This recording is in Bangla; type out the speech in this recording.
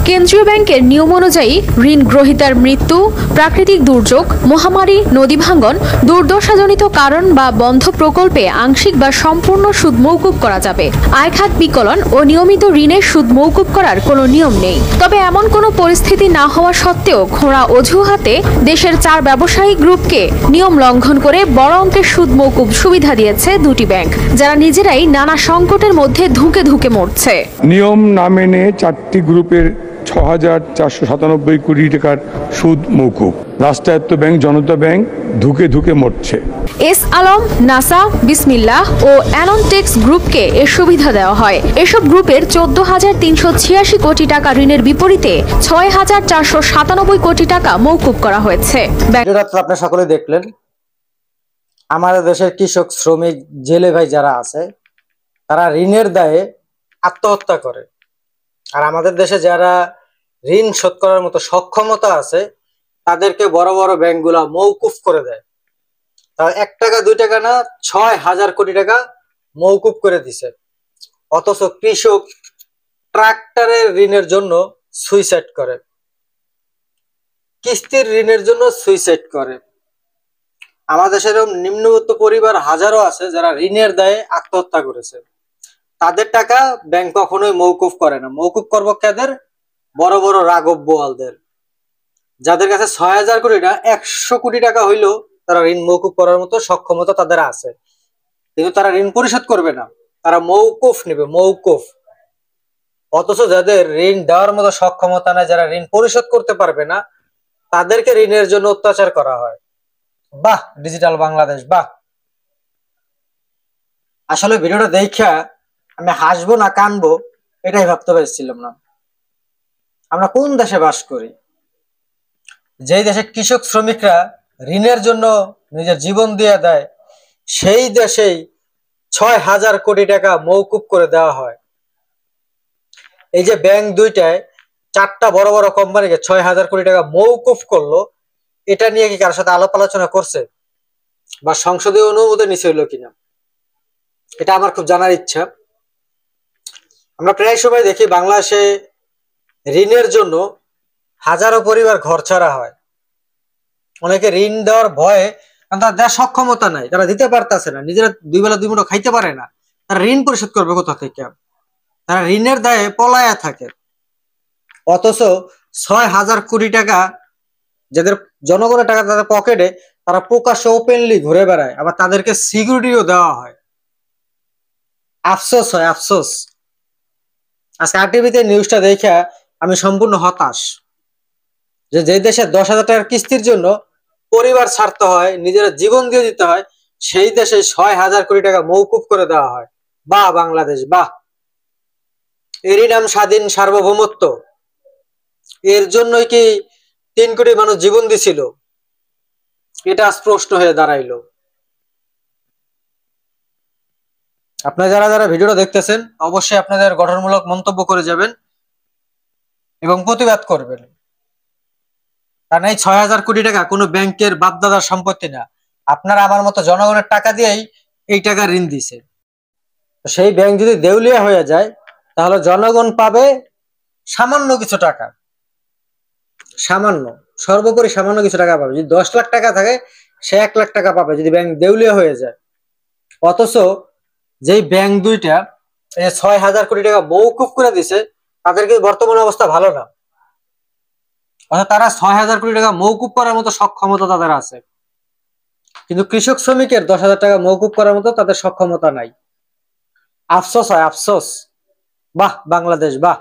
কেন্দ্রীয় ব্যাংকের নিয়ম অনুযায়ী ঋণ গ্রহীতার মৃত্যু, প্রাকৃতিক দুর্যোগ, মহামারী, নদী ভাঙ্গন, দুর্দশাজনিত কারণ বা বন্ধ প্রকল্পে আংশিক বা সম্পূর্ণ সুদ মওকুফ করা যাবে। আয়খাত বিকলন ও নিয়মিত ঋণের সুদ মওকুফ করার কোনো নিয়ম নেই। তবে এমন কোনো পরিস্থিতি না হওয়া সত্ত্বেও খোঁড়া অজুহাতে দেশের 4 ব্যবসায়িক গ্রুপকে নিয়ম লঙ্ঘন করে বড় অঙ্কের সুদ মওকুফ সুবিধা দিয়েছে দুটি ব্যাংক, যারা নিজেরাই নানা সংকটের মধ্যে ধুঁকে ধুঁকে মরছে। নিয়ম না মেনে 4টি গ্রুপের 6,497 কোটি টাকার সুদ মওকুফ। রাষ্ট্রায়ত্ত ব্যাংক জনতা ব্যাংক ধুকে ধুকে মরছে। এস আলম, নাসা, বিসমিল্লাহ ও অ্যাননটেক্স গ্রুপকে এর সুবিধা দেওয়া হয়। এসব গ্রুপের 14,386 কোটি টাকা ঋণের বিপরীতে 6,497 কোটি টাকা মওকুফ করা হয়েছে। আপনারা সকলে দেখলেন, আমাদের দেশের কৃষক, শ্রমিক, জেলে ভাই যারা আছে তারা ঋণের দায়ে আত্মহত্যা করে। আর আমাদের দেশে যারা ঋণ শোধ করার মতো সক্ষমতা আছে তাদেরকে বড় বড় ব্যাংকগুলা মওকুফ করে দেয়। তা 1 টাকা 2 টাকা না, 6,000 কোটি টাকা মওকুফ করে দিছে। অথচ কৃষক ট্রাক্টরের ঋণের জন্য সুইসাইড করে, কিস্তির ঋণের জন্য সুইসাইড করে। আমাদের দেশের নিম্নবিত্ত পরিবার হাজারো আছে যারা ঋণের দায়ে আত্মহত্যা করেছে। তাদের টাকা ব্যাংক কখনোই মওকুফ করে না। মওকুফ করবো কাদের? বড় বড় রাঘব বোয়ালদের, যাদের কাছে 6,000 কোটি না 100 কোটি টাকা হইলেও তারা ঋণ মওকুফ করার মতো সক্ষমতা তাদের আছে, কিন্তু তারা ঋণ পরিশোধ করবে না, তারা মওকুফ নেবে, মওকুফ। অথচ যাদের ঋণ দেওয়ার মতো সক্ষমতা নাই, যারা ঋণ পরিশোধ করতে পারবে না, তাদেরকে ঋণের জন্য অত্যাচার করা হয়। বাহ, ডিজিটাল বাংলাদেশ, বাহ। আসলে ভিডিওটা দেখা আমি হাসবো না কানবো এটাই ভাবতে পারছিলাম না। আমরা কোন দেশে বাস করি? যেই দেশে কৃষক শ্রমিকরা ঋণের জন্য নিজের জীবন দিয়ে দেয়, সেই দেশেই 6,000 কোটি টাকা মওকুফ করে দেওয়া হয়। এই যে ব্যাংক দুইটায় 4টা বড় বড় কোম্পানিকে 6,000 কোটি টাকা মওকুফ করলো, এটা নিয়ে কি কারোর সাথে আলাপ আলোচনা করছে বা সংসদীয় অনুমোদন নিছে হইলো কিনা, এটা আমার খুব জানার ইচ্ছা। আমরা প্রায় সময় দেখি বাংলাদেশে ঋণের জন্য হাজারো পরিবার ঘরছাড়া হয়। অনেকে ঋণ দেওয়ার ভয়ে, কারণ তাদের দেওয়ার সক্ষমতা নাই, তারা দিতে পারতেছে না, নিজেরা 2 বেলা 2 মুঠো খাইতে পারে না, তারা ঋণ পরিশোধ করবে কোথা থেকে? তারা ঋণের দায়ে পলায়া থাকে। অথচ 6,000 কোটি টাকা যাদের জনগণের টাকা তাদের পকেটে, তারা প্রকাশ্যে ওপেনলি ঘুরে বেড়ায়, আবার তাদেরকে সিকিউরিটিও দেওয়া হয়। আফসোস হয়, আফসোস। আজকে আরটিভিতে নিউজটা দেখে আমি সম্পূর্ণ হতাশ যে দেশে 10,000 টাকার কিস্তির জন্য পরিবার ছাড়তে হয়, নিজেরা জীবন দিয়ে দিতে হয়, সেই দেশে 6,000 কোটি টাকা মওকুফ করে দেওয়া হয়। বাহ বাংলাদেশ, বাহ। এরই নাম স্বাধীন সার্বভৌমত্ব? এর জন্যই কি 3 কোটি মানুষ জীবন দিছিল? এটা আজ প্রশ্ন হয়ে দাঁড়াইলো। আপনারা যারা যারা ভিডিওটা দেখতেছেন অবশ্যই আপনাদের গঠনমূলক মন্তব্য করে যাবেন এবং প্রতিবাদ করবেন। কারণ এই 6,000 কোটি টাকা কোনো ব্যাংকের বাপদাদার সম্পত্তি না, আপনারা আমার মতো জনগণের টাকা দিয়েই এই টাকা ঋণ দিছে। সেই ব্যাংক যদি দেউলিয়া হয়ে যায় তাহলে জনগণ পাবে সামান্য কিছু টাকা, সামান্য, সর্বোপরি সামান্য কিছু টাকা পাবে। যদি 10 লাখ টাকা থাকে সে 1 লাখ টাকা পাবে যদি ব্যাংক দেউলিয়া হয়ে যায়। অথচ যেই ব্যাংক দুইটা 6,000 কোটি টাকা মওকুফ করে দিছে, তাদের কিন্তু বর্তমান অবস্থা ভালো না। অর্থাৎ তারা 6,000 কোটি টাকা মওকুফ করার মতো সক্ষমতা তাদের আছে, কিন্তু কৃষক শ্রমিকের 10,000 টাকা মওকুফ করার মতো তাদের সক্ষমতা নাই। আফসোস হয়, আফসোস। বাহ বাংলাদেশ, বাহ।